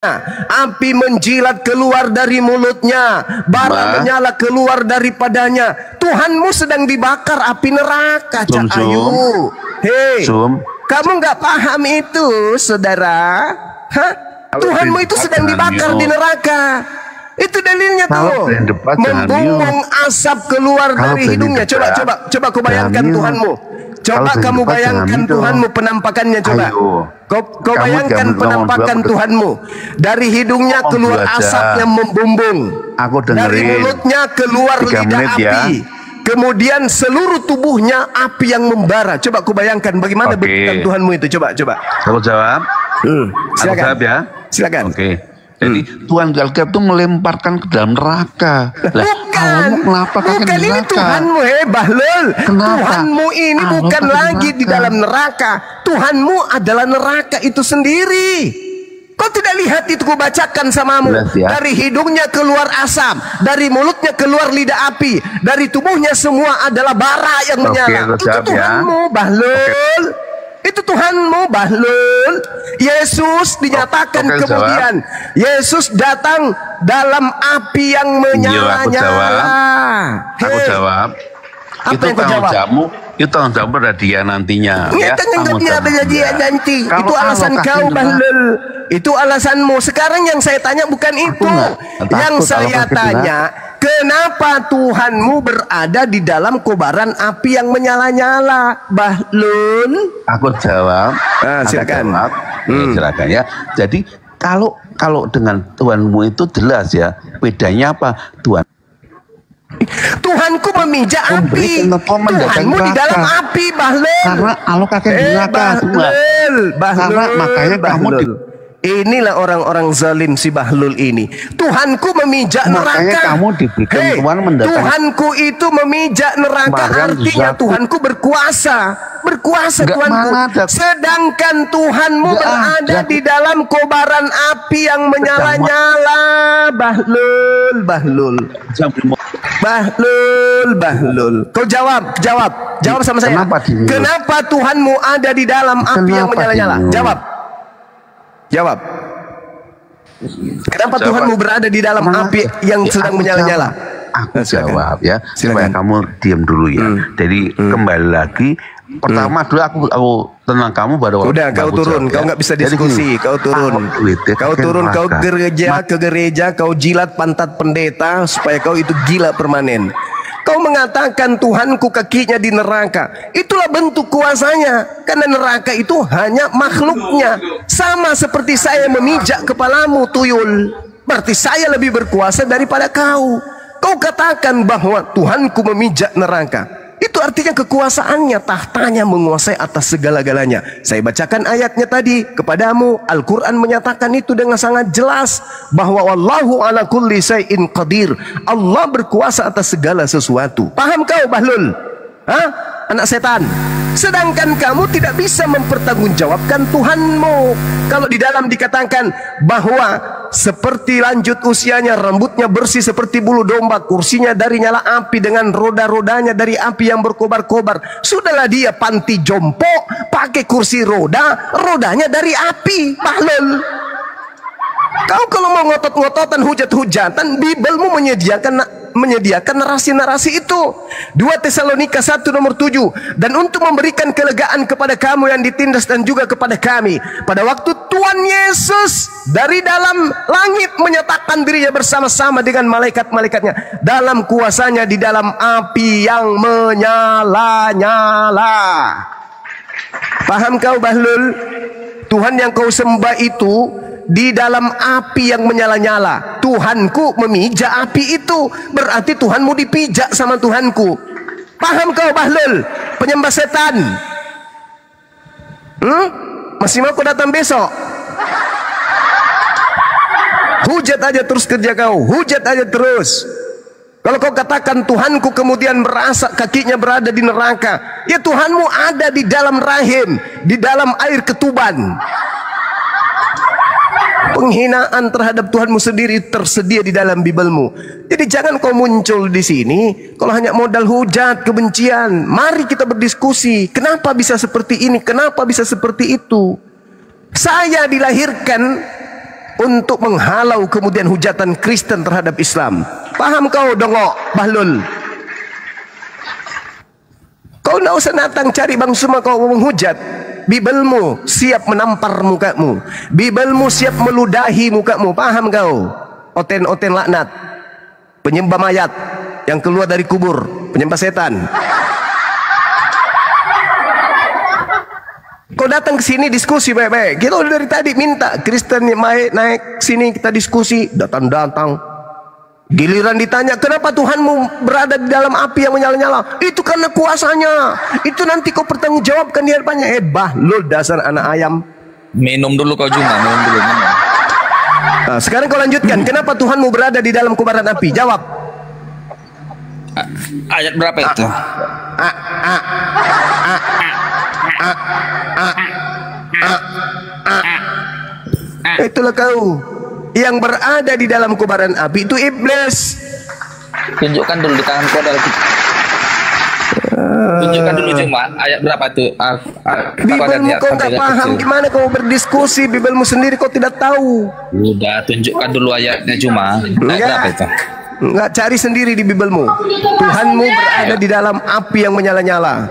api menjilat keluar dari mulutnya, bara menyala keluar daripadanya. Tuhanmu sedang dibakar api neraka. Cak Ayu, hei, kamu nggak paham itu, saudara? Hah? Tuhanmu itu sedang dibakar di neraka. Itu dalilnya tuh. Membumbung asap keluar dari hidungnya. Coba kau bayangkan Tuhanmu. Coba kamu bayangkan Tuhanmu penampakannya. Coba kau bayangkan penampakan Tuhanmu. Dari hidungnya keluar asap yang membumbung, dari mulutnya keluar lidah api, kemudian seluruh tubuhnya api yang membara. Coba kau bayangkan bagaimana bentukan Tuhanmu itu. Coba aku jawab. Silakan. Aku jawab ya. Silakan. Jadi Tuhan Alkitab itu melemparkan ke dalam neraka. Bukan ini Tuhanmu, Bahlul. Tuhanmu ini bukan lagi di dalam neraka. Tuhanmu adalah neraka itu sendiri. Kau tidak lihat itu ku bacakan samamu. Dari hidungnya keluar asap, dari mulutnya keluar lidah api, dari tubuhnya semua adalah bara yang menyala. Itu Tuhanmu, Bahlul. Itu Tuhanmu, Bahlul. Yesus dinyatakan kemudian Yesus datang dalam api yang menyala-nyala. Aku jawab. Apa itu yang kau jawab? Itu tanggung jawab pada dia nantinya. Ya, dia nanti. Itu alasan kau, Bahlul. Itu alasanmu. Sekarang yang saya tanya bukan itu. Yang saya tanya, kenapa Tuhanmu berada di dalam kobaran api yang menyala-nyala, Bahlul? Aku jawab. Silakan. Silakan ya. Jadi kalau dengan Tuhanmu itu jelas ya. Bedanya apa? Tuhanku memijak api. Tuhanmu di dalam api, Bahlul. Karena Allah kakek neraka. Karena makanya kamu inilah orang-orang zalim si Bahlul ini. Tuhanku memijak neraka. Makanya kamu diberikan Tuhan mendatang. Tuhanku itu memijak neraka, artinya Tuhanku berkuasa. Berkuasa Tuhanku. Sedangkan Tuhanmu berada di dalam kobaran api yang menyala-nyala. Bahlul. Kau jawab sama saya. Kenapa Tuhanmu ada di dalam api yang menyala-nyala? Jawab. Kenapa Tuhanmu berada di dalam api yang sedang menyala-nyala? Aku jawab ya, supaya kamu diam dulu ya. Jadi kembali lagi, pertama dulu aku tenang kamu pada waktu. Udah, kau turun, kau nggak bisa diskusi. Kau turun, kau ke gereja, kau jilat pantat pendeta supaya kau itu gila permanen. Kau mengatakan Tuhanku kakinya di neraka. Itulah bentuk kuasanya. Karena neraka itu hanya makhluknya. Sama seperti saya memijak kepalamu, tuyul. Berarti saya lebih berkuasa daripada kau. Kau katakan bahwa Tuhanku memijak neraka. Itu artinya kekuasaannya, tahtanya menguasai atas segala-galanya. Saya bacakan ayatnya tadi kepadamu. Al-Quran menyatakan itu dengan sangat jelas bahwa wallahu ala kulli syai'in qadir. Allah berkuasa atas segala sesuatu. Paham kau, Bahlul? Hah? Anak setan. Sedangkan kamu tidak bisa mempertanggungjawabkan Tuhanmu. Kalau di dalam dikatakan bahwa seperti lanjut usianya, rambutnya bersih seperti bulu domba, kursinya dari nyala api dengan roda-rodanya dari api yang berkobar-kobar. Sudahlah dia panti jompo, pakai kursi roda, rodanya dari api. Bahlul. Kau kalau mau ngotot-ngototan, hujat-hujatan, Bibelmu menyediakan narasi-narasi itu. 2 Tesalonika 1 nomor 7. Dan untuk memberikan kelegaan kepada kamu yang ditindas dan juga kepada kami, pada waktu Tuhan Yesus dari dalam langit menyatakan dirinya bersama-sama dengan malaikat-malaikatnya dalam kuasanya di dalam api yang menyala-nyala. Paham kau, Bahlul? Tuhan yang kau sembah itu di dalam api yang menyala-nyala. Tuhanku memijak api itu, berarti Tuhanmu dipijak sama Tuhanku. Paham kau, Bahlul? Penyembah setan. Masih mau kau datang besok? Hujat aja terus kerja kau, hujat aja terus. Kalau kau katakan Tuhanku kemudian merasa kakinya berada di neraka, ya Tuhanmu ada di dalam rahim, di dalam air ketuban. Penghinaan terhadap Tuhanmu sendiri tersedia di dalam Bibelmu. Jadi jangan kau muncul di sini kalau hanya modal hujat, kebencian. Mari kita berdiskusi. Kenapa bisa seperti ini? Kenapa bisa seperti itu? Saya dilahirkan untuk menghalau kemudian hujatan Kristen terhadap Islam. Paham kau dongok bahlul? Kau tidak usah datang cari bang semua kau menghujat. Bibelmu siap menampar mukamu. Bibelmu siap meludahi mukamu. Paham kau? Oten-oten laknat, penyembah mayat yang keluar dari kubur, penyembah setan. Kau datang ke sini diskusi baik-baik. Kita udah dari tadi minta Kristen naik sini kita diskusi, datang-datang. Giliran ditanya, kenapa Tuhanmu berada di dalam api yang menyala-nyala? Itu karena kuasanya. Itu nanti kau pertanggungjawabkan di hadapannya. Bahlul dasar anak ayam. Minum dulu kau juga, minum dulu. Nah, sekarang kau lanjutkan. Kenapa Tuhanmu berada di dalam kobaran api? Jawab. Ayat berapa itu? Itulah kau yang berada di dalam kobaran api, itu iblis. Tunjukkan dulu di tangan kau dalam. Tunjukkan dulu cuma ayat berapa tuh? Bibelmu kau nggak paham, gimana kau berdiskusi? Bibelmu sendiri kau tidak tahu. Udah tunjukkan dulu ayatnya cuma. Ayat berapa itu? Enggak, cari sendiri di Bibelmu. Tuhanmu berada di dalam api yang menyala-nyala.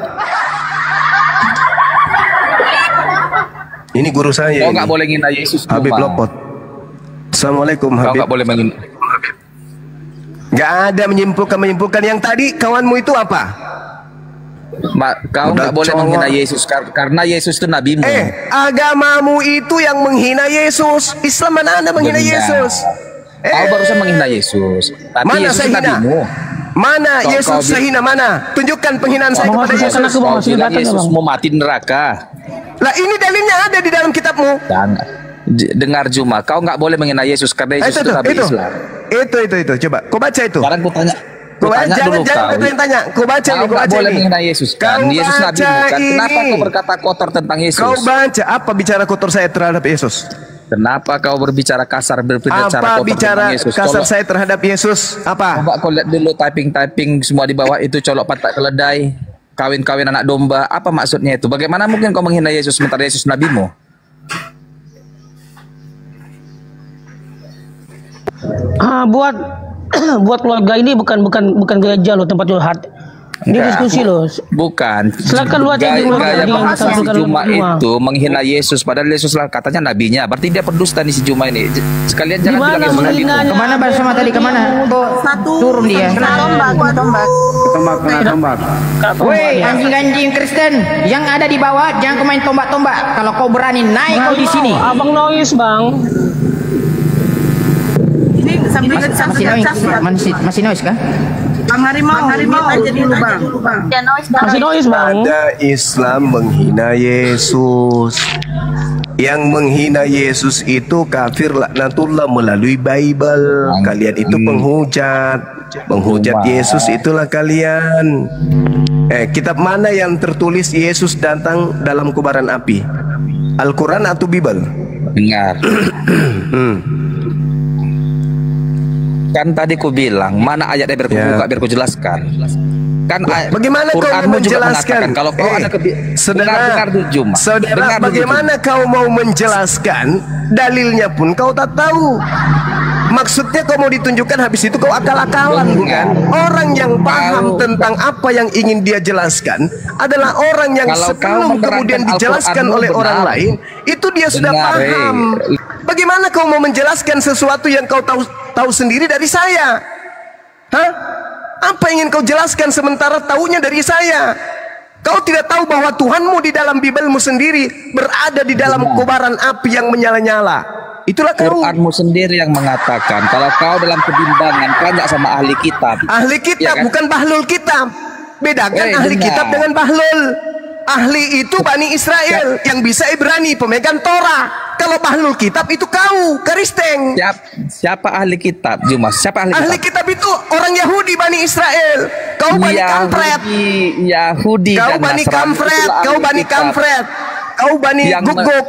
Ini guru saya. Kau nggak boleh menghina Yesus. Habib Lopot. Assalamualaikum Kau Habib. nggak boleh menghina. Nggak ada menyimpulkan. Yang tadi kawanmu itu apa? Kau nggak boleh menghina Yesus karena Yesus itu nabimu. Agamamu itu yang menghina Yesus. Islam mana ada menghina Yesus? Kau barusan menghina Yesus. Tapi Mana Yesus saya hina? nabimu. Mana Yesus saya hina? Mana? Tunjukkan penghinaan saya kepada Yesus. Kau bilang Yesus mau mati neraka. Lah ini dalilnya ada di dalam kitabmu. Dengar Juma, kau nggak boleh menghina Yesus karena Yesus itu nabi Islam. Itu. Coba, kau baca itu. Sekarang kau tanya. Jangan tanya. Kau baca kau nggak boleh menghina Yesus kan? Yesus nabi kan? Kenapa kau berkata kotor tentang Yesus? Kau baca apa bicara kotor saya terhadap Yesus? Kenapa kau berbicara kasar berbicara apa kotor bicara tentang Yesus? Kasar saya terhadap Yesus? Apa? Coba kau lihat dulu typing semua di bawah itu colok patak keledai, kawin anak domba. Apa maksudnya itu? Bagaimana mungkin kau menghina Yesus sementara Yesus nabimu? Buat keluarga ini bukan gereja loh, tempat curhat. Ini diskusi loh. Bukan. Silakan lu aja gaya bahasa si Juma itu menghina Yesus padahal Yesus lah katanya nabinya. Berarti dia pendusta nih si Juma ini. Sekalian jangan bilang Yesus nabi. Kemana bersama tadi kemana? Turun dia. Tombak. Woi, anjing-anjing Kristen yang ada di bawah jangan kau main tombak-tombak. Kalau kau berani naik kau di sini. Abang noise, Bang. Masih noise kan? Bang Harimau aja dulu bang. Masih noise, Bang. Ada Islam menghina Yesus. Yang menghina Yesus itu kafir laknatullah melalui Bible. Kalian itu penghujat Yesus itulah kalian. Kitab mana yang tertulis Yesus datang dalam kobaran api? Al-Quran atau Bible? Dengar. Kan tadi ku bilang mana ayatnya biar ku buka biar ku jelaskan. Kan bagaimana kau mau menjelaskan? Kalau kau ada saudara, bagaimana kau mau menjelaskan? Dalilnya pun kau tak tahu. Maksudnya kau mau ditunjukkan, habis itu kau akal-akalan, bukan? Orang yang paham tentang apa yang ingin dia jelaskan adalah orang yang sebelum kemudian dijelaskan oleh orang lain, itu dia sudah paham. Bagaimana kau mau menjelaskan sesuatu yang kau tahu sendiri dari saya? Hah? Apa yang ingin kau jelaskan sementara tahunya dari saya? Kau tidak tahu bahwa Tuhanmu di dalam Bibelmu sendiri berada di dalam kobaran api yang menyala-nyala. Itulah kau. Quranmu sendiri yang mengatakan kalau kau dalam kebimbangan tanya sama ahli kitab. Ahli kitab ya kan? Bukan bahlul kitab. Bedakan ahli kitab dengan bahlul. Ahli itu Bani Israel yang bisa Ibrani, pemegang Torah. Kalau bahlul kitab itu kau, Kristen. Siapa ahli kitab? Juma, siapa ahli kitab? Itu orang Yahudi Bani Israel. Kau Bani kampret. Yahudi. Kau Bani kampret. Kau Bani kampret. Kau Bani guguk.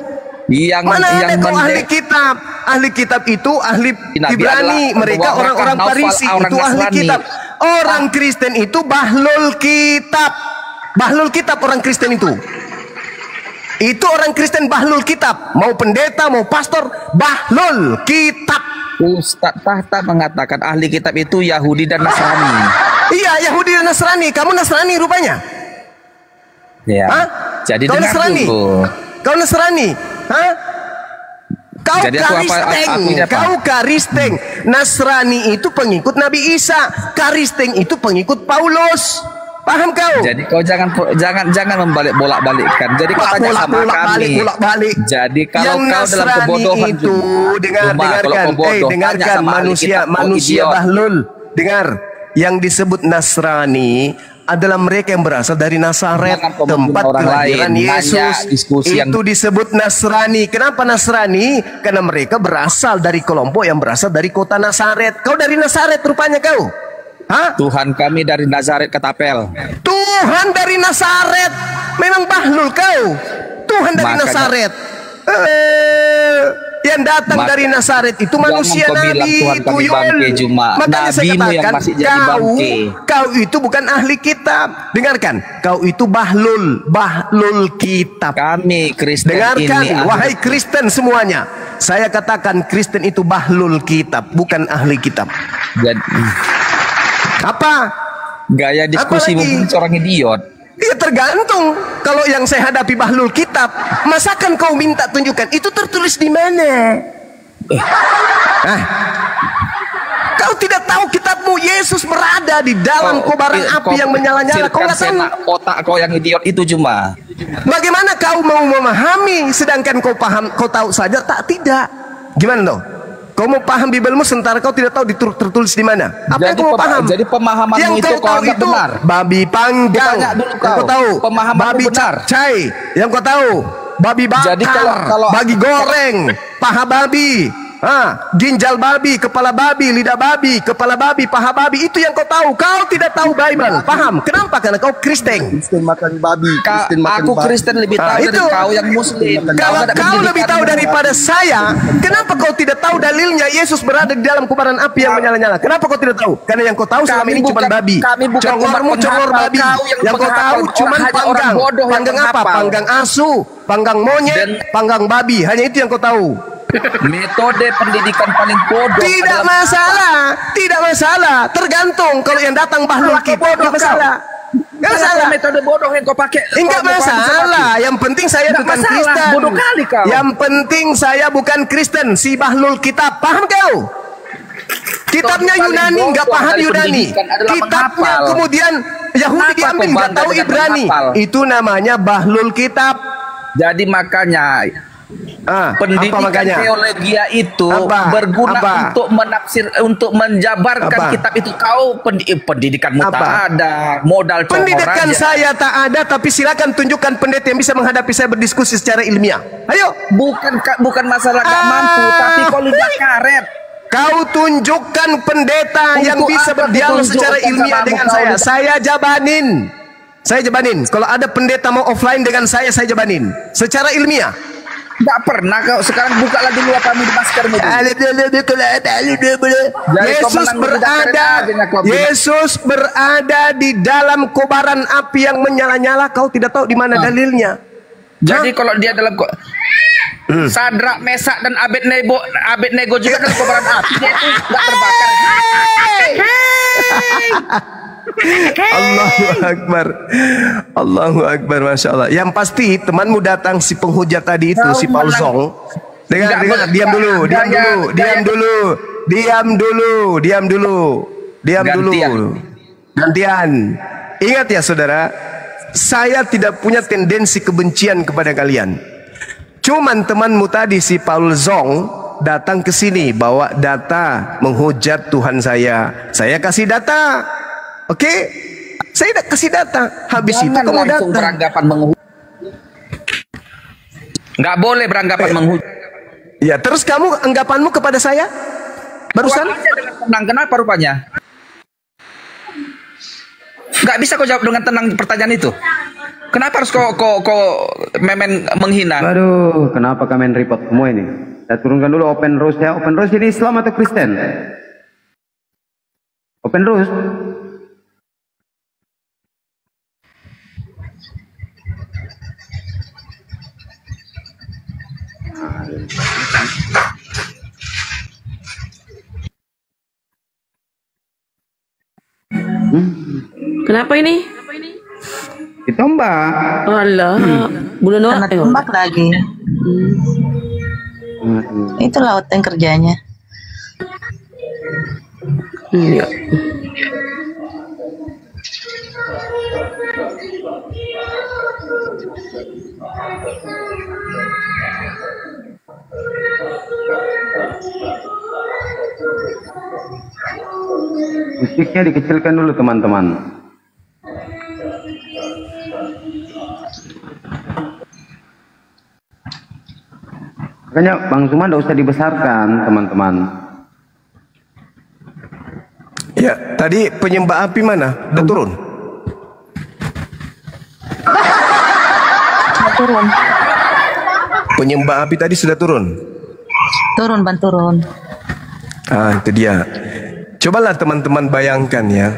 Mana ada kau ahli kitab? Ahli kitab itu ahli Ibrani. Mereka orang-orang Farisi itu ahli kitab. Orang Kristen itu bahlul kitab. Bahlul kitab orang Kristen itu. Itu orang Kristen bahlul kitab. Mau pendeta, mau pastor, bahlul kitab. Ustaz Tahta mengatakan ahli kitab itu Yahudi dan Nasrani. Iya, Yahudi dan Nasrani. Kamu Nasrani rupanya. Ya. Hah? Jadi Kau dengar Nasrani? dulu. Kau Nasrani? Hah? Kau Jadi aku Karisteng, ini apa? kau Karisteng. Nasrani itu pengikut Nabi Isa, Karisteng itu pengikut Paulus. Paham kau? Jadi kau jangan membalik bolak-balikkan. Jadi kau tanya sama kami. Bolak-balik. Jadi kalau yang kau dalam Nasrani kebodohan itu dengarkan, dengarkan tanya sama ahli manusia kitab, kau manusia idiot. bahlul. Dengar, yang disebut Nasrani adalah mereka yang berasal dari Nazaret, Jangan kau tempat menghina orang kelahiran lain. Yesus. Tanya diskusi yang- Itu disebut Nasrani. Kenapa Nasrani? Karena mereka berasal dari kelompok yang berasal dari kota Nazaret. Kau dari Nazaret rupanya kau. Hah? Tuhan kami dari Nazaret Ketapel. Tuhan dari Nazaret. Memang bahlul kau. Tuhan dari Makanya- Nazaret. Yang datang dari Nazaret itu manusia kau bilang nabi Tuhan kami tuyul. bangke, cuma Makanya saya nabimu yang katakan masih jadi bangke. kau itu bukan ahli kitab. Dengarkan, kau itu bahlul kitab. Kami Kristen Dengarkan, ini wahai Kristen semuanya. Saya katakan Kristen itu bahlul kitab, bukan ahli kitab. Jadi, Apa? gaya diskusi Apalagi? mungkin seorang idiot. Ya tergantung. Kalau yang saya hadapi bahlul kitab, masakan kau minta tunjukkan itu tertulis di mana? Kau tidak tahu kitabmu Yesus berada di dalam kobaran api yang menyala-nyala. Kau nggak tahu. Otak kau yang idiot itu cuma. Bagaimana kau mau memahami sedangkan kau paham, kau tahu saja tak tidak? Gimana dong? Kau mau paham Bibelmu sementara kau tidak tahu tertulis di mana? Apa yang kau mau paham? Jadi pemahamanmu yang itu kau kau tahu anggap itu benar. babi panggang. Tanya dulu Yang kau tahu pemahamanmu babi benar. capcay. Yang kau tahu babi bakar. Jadi kalau- bagi goreng, paha babi. Ginjal babi, kepala babi, lidah babi, kepala babi, paha babi, itu yang kau tahu. Kau tidak tahu Bible. Paham? Kenapa? Karena kau Kristen. Kristen makan babi, Kristen makan Aku babi. Kristen lebih tahu dari itu. kau yang Muslim. Kalau ada kau lebih tahu pendidikanmu. daripada saya, kenapa kau tidak tahu dalilnya Yesus berada di dalam kobaran api yang menyala-nyala? Kenapa kau tidak tahu? Karena yang kau tahu selama ini cuma babi. Kami bukan Congormu umat congor penghafal. babi. Kau yang Yang kau penghafal. tahu cuma Hanya orang panggang. bodoh yang Panggang apa? penghafal. Panggang asu, panggang monyet, panggang babi. Hanya itu yang kau tahu. Metode pendidikan paling bodoh Tidak adalah- masalah, tidak masalah. Tergantung kalau yang datang bahlul kita, tidak masalah. Enggak masalah. metode bodoh yang kau pakai. Enggak Kau bukan masalah. Yang penting saya Enggak bukan masalah. Kristen. Bodoh kali kau. Yang penting saya bukan Kristen. Si bahlul kitab. Paham kau? Kitabnya Paling Yunani nggak bodoh paham dari Yunani. pendidikan adalah Kitabnya menghafal. kemudian Yahudi Kenapa diambil kau nggak bangga tahu dengan Ibrani. menghafal? Itu namanya bahlul kitab. Jadi makanya Apa pendidikan makanya? teologia itu Apa? berguna Apa? untuk menafsir, untuk menjabarkan Apa? kitab itu. Kau pendidikanmu Apa? tak ada, modal congor Pendidikan aja. saya tak ada, tapi silakan tunjukkan pendeta yang bisa menghadapi saya berdiskusi secara ilmiah. Ayo. Bukan masalah gak mampu, tapi kau lidah karet. Kau tunjukkan pendeta Untuk yang bisa apa berdialog kutunjukkan secara ilmiah sama dengan kau saya. lidah- Saya jabanin. Saya jabanin. Kalau ada pendeta mau offline dengan saya jabanin. Secara ilmiah. Gak pernah kau. Sekarang buka lagi dulu apa di maskermu itu. Yesus Yesus berada di dalam kobaran api yang menyala-nyala. Kau tidak tahu di mana dalilnya. Jadi kalau dia dalam Sadrak, Mesak dan Abednego juga dalam kobaran api, dia itu gak terbakar. Allahu Akbar. Allahu Akbar, Masya Allah. Yang pasti temanmu datang si penghujat tadi itu, si Paul Zong. Dengar, diam dulu. Gantian. Ingat ya saudara, saya tidak punya tendensi kebencian kepada kalian. Cuman temanmu tadi si Paul Zong datang ke sini bawa data menghujat Tuhan saya. Saya kasih data. Oke? Saya udah kasih data. Habis itu Jangan kamu langsung datang. beranggapan menghujat. Nggak boleh beranggapan menghujat. Ya, terus kamu anggapanmu kepada saya? Barusan? Jawab aja dengan tenang. Kenapa rupanya? Nggak bisa kau jawab dengan tenang pertanyaan itu. Kenapa harus kau memen menghina? Aduh, kenapa kalian report semua ini? Saya turunkan dulu Open Rose ya. Open Rose ini Islam atau Kristen? Open Rose. Kenapa ini? Ditombak. Allah. Bulan Kena tembak lagi. Itu laut yang kerjanya. Iya. Musiknya dikecilkan dulu teman-teman. Makanya Bang Zuma tidak usah dibesarkan teman-teman. Ya, tadi penyembah api mana? Udah turun? Turun. Penyembah api tadi sudah turun? Turun, Ban, turun. Ah, itu dia. Cobalah teman-teman bayangkan ya.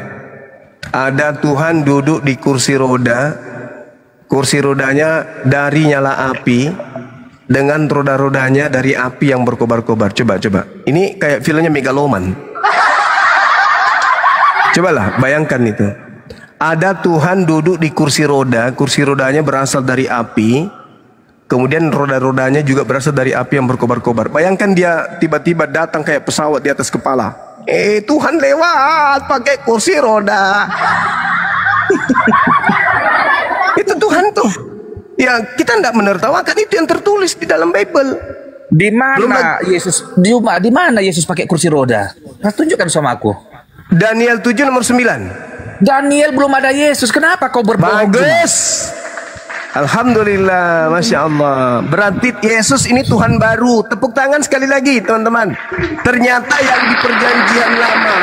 Ada Tuhan duduk di kursi roda. Kursi rodanya dari nyala api, dengan roda-rodanya dari api yang berkobar-kobar. Coba. Ini kayak filmnya Megaloman. Cobalah bayangkan itu. Ada Tuhan duduk di kursi rodanya berasal dari api, kemudian roda-rodanya juga berasal dari api yang berkobar-kobar. Bayangkan dia tiba-tiba datang kayak pesawat di atas kepala. Tuhan lewat pakai kursi roda. Itu Tuhan tuh. Ya, kita tidak menertawakan, itu yang tertulis di dalam Bible. Di mana Yesus? Di mana Yesus pakai kursi roda? Tunjukkan sama aku. Daniel 7 nomor 9. Daniel belum ada Yesus. Kenapa kau berbohong? Bagus. Alhamdulillah, Masya Allah. Berarti Yesus ini Tuhan baru. Tepuk tangan sekali lagi teman-teman. Ternyata yang di perjanjian lama,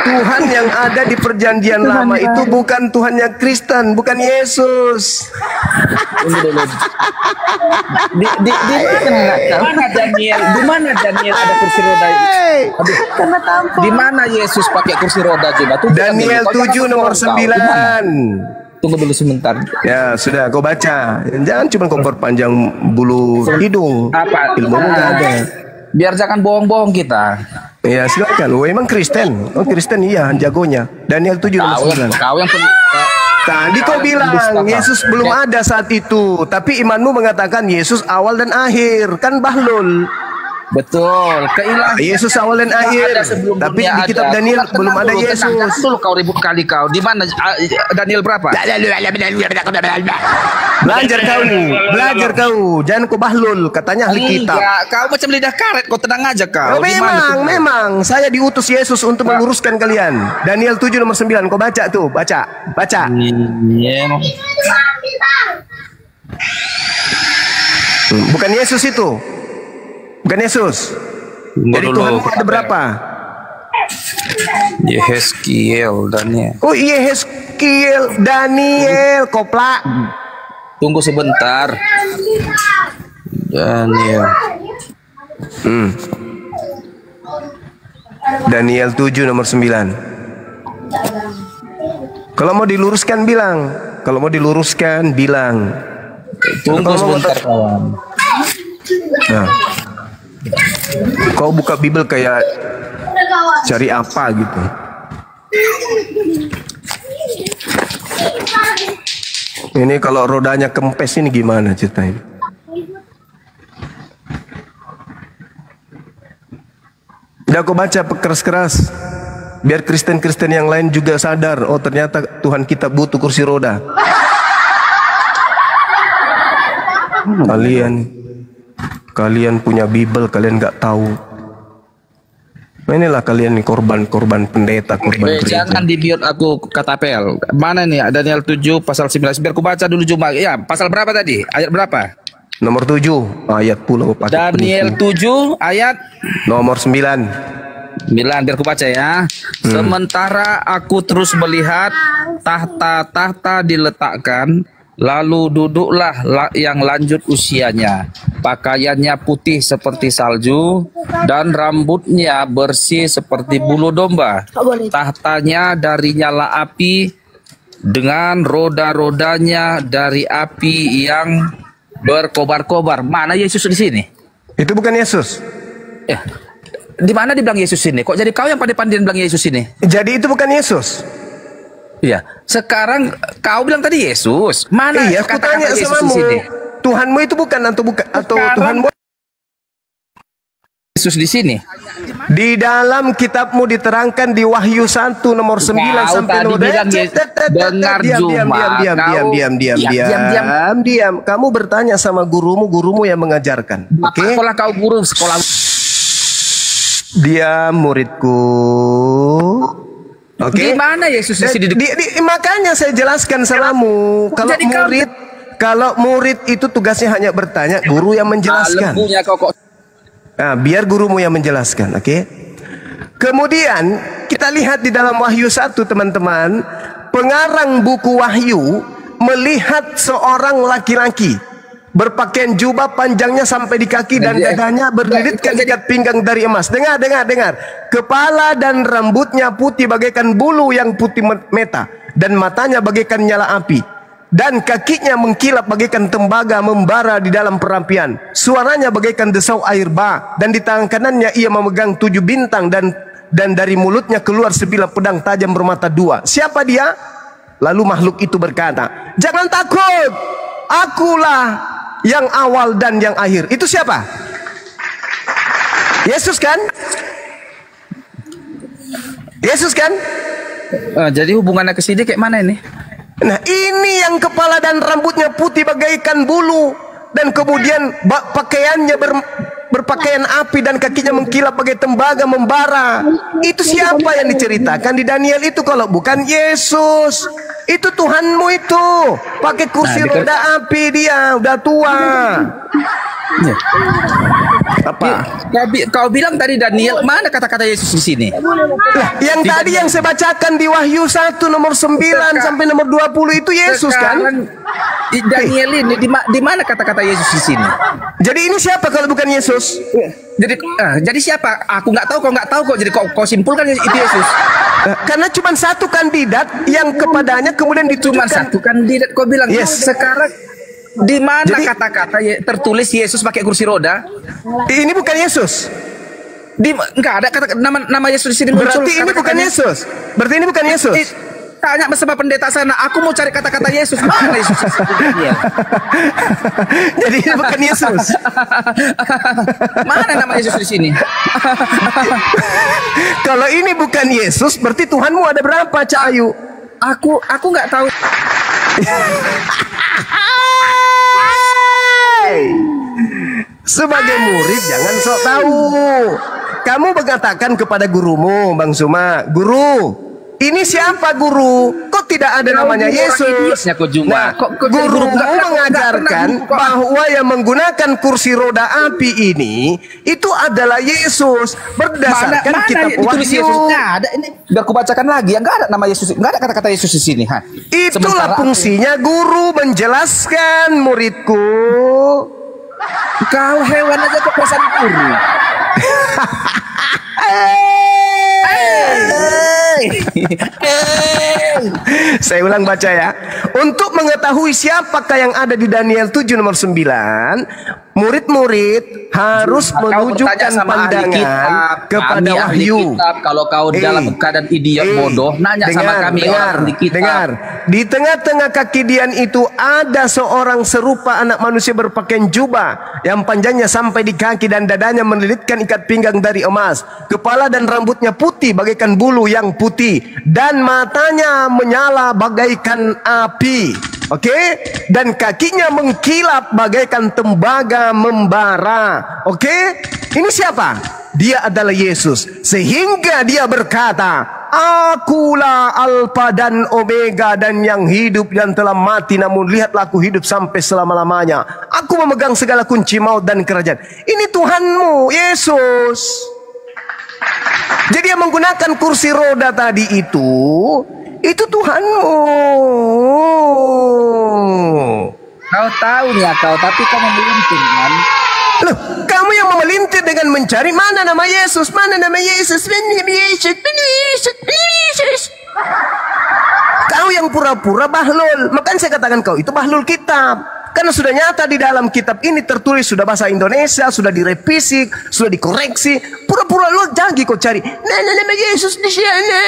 Tuhan yang ada di perjanjian lama itu bukan Tuhannya Kristen, bukan Yesus. Di mana Daniel ada kursi roda? Di mana Yesus pakai kursi roda coba? Daniel 7 nomor 9. Tunggu dulu sebentar. Ya sudah, kau baca. Jangan cuma kau perpanjang bulu hidung. Apa? Ilmumu nggak ada. Biar jangan bohong-bohong kita. Ya silakan. Emang Kristen? Oh Kristen iya, jagonya. Daniel 7 nomor 9. Kau yang tadi kau bilang Yesus belum ada saat itu, tapi imanmu mengatakan Yesus awal dan akhir. Kan bahlul. Betul, keilahian Yesus awal dan akhir. Tapi di kitab Daniel belum ada Yesus. Dulu kau ribut kali kau. Di mana Daniel berapa? Belajar kau. Jangan kau bahlul, katanya ahli kitab. Kau macam lidah karet, kau tenang aja kau. Memang saya diutus Yesus untuk meluruskan kalian. Daniel 7 nomor 9, kau baca tuh, baca. Bukan Yesus itu. Bukan Yesus. Jadi Tuhan ada berapa? Yehezkiel, Daniel. Oh Yehezkiel, Daniel, koplak. Tunggu sebentar. Daniel. Daniel 7 nomor 9. Kalau mau diluruskan bilang. Tunggu sebentar kawan. Nah. Kau buka Bible kayak cari apa gitu. Ini kalau rodanya kempes ini gimana ceritanya? Udah aku baca keras-keras, biar Kristen-Kristen yang lain juga sadar. Oh ternyata Tuhan kita butuh kursi roda. Kalian punya Bible, kalian nggak tahu. Nah, inilah kalian nih korban pendeta, korban gereja. Jangan di-mute aku kata PL. Mana nih Daniel 7 pasal 19. Biar ku baca dulu cuma. Ya, pasal berapa tadi? Ayat berapa? Nomor 7 ayat puluh. Daniel 7 ayat nomor 9. Biar ku baca ya. Sementara aku terus melihat tahta-tahta diletakkan, lalu duduklah yang lanjut usianya. Pakaiannya putih seperti salju dan rambutnya bersih seperti bulu domba. Tahtanya dari nyala api dengan roda-rodanya dari api yang berkobar-kobar. Mana Yesus di sini? Itu bukan Yesus. Di mana dibilang Yesus ini? Kok jadi kau yang pandai-pandai bilang Yesus ini? Jadi itu bukan Yesus. Iya. Sekarang kau bilang tadi Yesus. Mana Iya, aku tanya kata-kata Yesus sama di sini? Tuhanmu itu bukan atau Sekarang- Tuhanmu Yesus di sini. di dalam kitabmu diterangkan di Wahyu 1 nomor 9 Kau sampai tadi nomor bilang dengar diam. Kamu bertanya sama gurumu yang mengajarkan. Oke? Sekolah kau guru sekolah. Diam muridku. Oke? Di mana Yesus di sini? Makanya saya jelaskan salamu. Kalau murid itu tugasnya hanya bertanya, guru yang menjelaskan. Lembunya kau kok. Nah, biar gurumu yang menjelaskan, oke? Kemudian kita lihat di dalam Wahyu 1, teman-teman, pengarang buku Wahyu melihat seorang laki-laki berpakaian jubah panjangnya sampai di kaki dan dadanya berlilitkan ikat pinggang dari emas. Dengar. Kepala dan rambutnya putih bagaikan bulu yang putih meta dan matanya bagaikan nyala api. Dan kakinya mengkilap bagaikan tembaga membara di dalam perapian. Suaranya bagaikan desau air bah. Dan di tangan kanannya ia memegang 7 bintang. Dan dari mulutnya keluar sebilah pedang tajam bermata 2. Siapa dia? Lalu makhluk itu berkata, jangan takut, akulah yang awal dan yang akhir. Itu siapa? Yesus kan? Yesus kan? Jadi hubungannya ke sini kayak mana ini? Nah, ini yang kepala dan rambutnya putih bagaikan bulu dan kemudian pakaiannya berpakaian api dan kakinya mengkilap bagai tembaga membara. Itu siapa yang diceritakan di Daniel itu kalau bukan Yesus? Itu Tuhanmu itu. Pakai kursi roda api dia, udah tua. Apa? Kau bilang tadi Daniel, mana kata-kata Yesus di sini? Yang tadi yang saya bacakan di Wahyu 1 nomor 9 sampai nomor 20 itu Yesus kan? Di Daniel ini di mana kata-kata Yesus di sini? Jadi ini siapa kalau bukan Yesus? Jadi siapa? Aku nggak tahu, kau nggak tahu kok. Jadi kau simpulkan itu Yesus. Karena cuma satu kandidat yang kepadanya kemudian ditujukan. Cuma satu kandidat kau bilang. Yes. Sekarang di mana kata-kata tertulis Yesus pakai kursi roda? Ini bukan Yesus. Enggak ada kata nama Yesus di sini. Berarti ini bukan Yesus. Berarti ini bukan Yesus. Tanya sama pendeta sana, aku mau cari kata-kata Yesus. Mana Yesus? Jadi ini bukan Yesus. Mana nama Yesus di sini? Kalau ini bukan Yesus, berarti Tuhanmu ada berapa, Cak Ayu? Aku nggak tahu. Sebagai murid jangan sok tahu. Kamu mengatakan kepada gurumu, Bang Suma, guru, ini siapa guru? Kok tidak ada namanya Yesus? Nah, gurumu mengajarkan bahwa yang menggunakan kursi roda api ini itu adalah Yesus berdasarkan kitab Wahyu. Nggak ada ini. Biar aku bacakan lagi. Nggak ada nama Yesus. Nggak ada kata-kata Yesus di sini. Itulah fungsinya guru menjelaskan muridku. Kau hewan aja kok pesan guru. Saya ulang baca ya. Untuk mengetahui siapakah yang ada di Daniel 7 nomor 9, murid-murid harus menunjukkan pandangan kepada Wahyu. Kalau kau dalam keadaan idiot bodoh, nanya sama kami orang di kitab. Dengar. Di tengah-tengah kaki Dian itu ada seorang serupa anak manusia berpakaian jubah yang panjangnya sampai di kaki dan dadanya melilitkan ikat pinggang dari emas. Kepala dan rambutnya putih bagaikan bulu yang putih dan matanya menyala bagaikan api. Oke? Dan kakinya mengkilap bagaikan tembaga membara. Oke? Ini siapa? Dia adalah Yesus. Sehingga dia berkata, akulah Alfa dan Omega dan yang hidup dan telah mati, namun lihatlah aku hidup sampai selama-lamanya. Aku memegang segala kunci maut dan kerajaan. Ini Tuhanmu, Yesus. Jadi yang menggunakan kursi roda tadi itu Tuhanmu. Kau tahu ya kau, tapi kau memelintir kan? Loh, kamu yang memelintir dengan mencari mana nama Yesus, mana nama Yesus, mana nama Yesus, mana Yesus, mana Yesus. Kau yang pura-pura bahlul. Makanya saya katakan kau itu bahlul kitab. Karena sudah nyata di dalam kitab ini tertulis, sudah bahasa Indonesia, sudah direvisi, sudah dikoreksi. Pura-pura lo jangan kau cari. Nah, nama Yesus di sana.